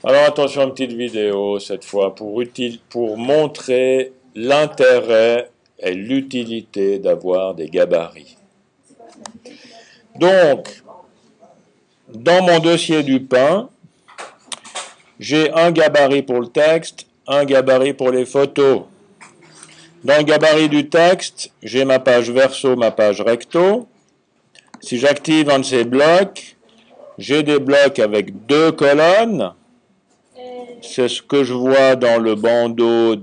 Alors attention, une petite vidéo cette fois pour montrer l'intérêt et l'utilité d'avoir des gabarits. Donc, dans mon dossier du pain, j'ai un gabarit pour le texte, un gabarit pour les photos. Dans le gabarit du texte, j'ai ma page verso, ma page recto. Si j'active un de ces blocs, j'ai des blocs avec deux colonnes. C'est ce que je vois dans le bandeau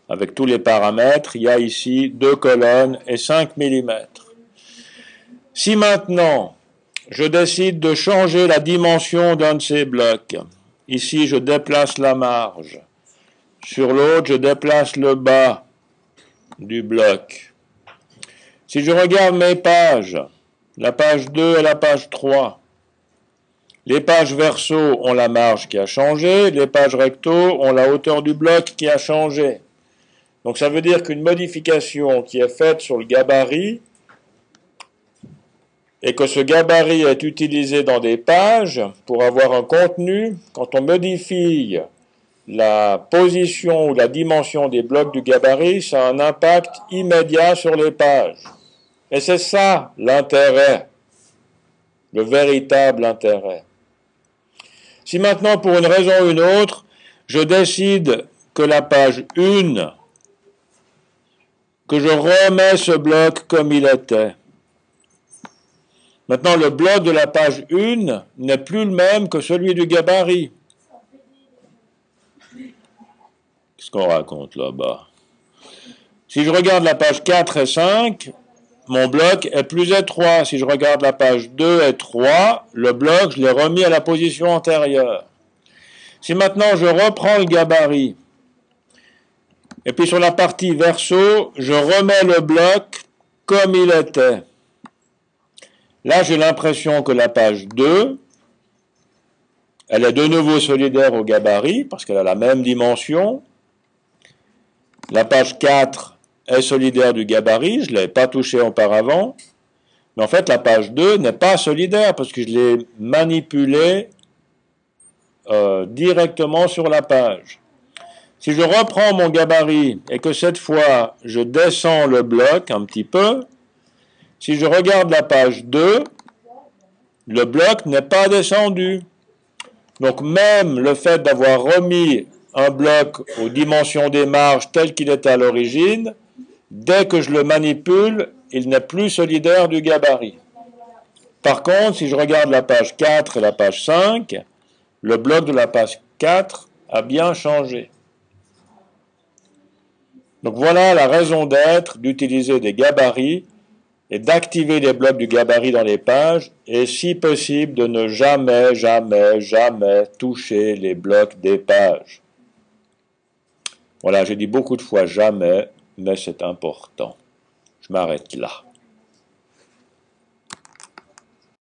avec tous les paramètres. Il y a ici deux colonnes et 5 mm. Si maintenant, je décide de changer la dimension d'un de ces blocs, ici je déplace la marge. Sur l'autre, je déplace le bas du bloc. Si je regarde mes pages, la page 2 et la page 3, les pages verso ont la marge qui a changé, les pages recto ont la hauteur du bloc qui a changé. Donc ça veut dire qu'une modification qui est faite sur le gabarit et que ce gabarit est utilisé dans des pages pour avoir un contenu, quand on modifie la position ou la dimension des blocs du gabarit, ça a un impact immédiat sur les pages. Et c'est ça l'intérêt, le véritable intérêt. Si maintenant, pour une raison ou une autre, je décide que la page 1, que je remets ce bloc comme il était. Maintenant, le bloc de la page 1 n'est plus le même que celui du gabarit. Qu'est-ce qu'on raconte là-bas? Si je regarde la page 4 et 5, mon bloc est plus étroit. Si je regarde la page 2 et 3, le bloc, je l'ai remis à la position antérieure. Si maintenant je reprends le gabarit, et puis sur la partie verso, je remets le bloc comme il était. Là, j'ai l'impression que la page 2, elle est de nouveau solidaire au gabarit, parce qu'elle a la même dimension. La page 4 est solidaire du gabarit, je ne l'avais pas touché auparavant. Mais en fait, la page 2 n'est pas solidaire, parce que je l'ai manipulée directement sur la page. Si je reprends mon gabarit et que cette fois, je descends le bloc un petit peu, si je regarde la page 2, le bloc n'est pas descendu. Donc même le fait d'avoir remis un bloc aux dimensions des marges tel qu'il était à l'origine, dès que je le manipule, il n'est plus solidaire du gabarit. Par contre, si je regarde la page 4 et la page 5, le bloc de la page 4 a bien changé. Donc voilà la raison d'être d'utiliser des gabarits et d'activer les blocs du gabarit dans les pages et si possible de ne jamais, jamais, jamais toucher les blocs des pages. Voilà, j'ai dit beaucoup de fois jamais, mais c'est important. Je m'arrête là.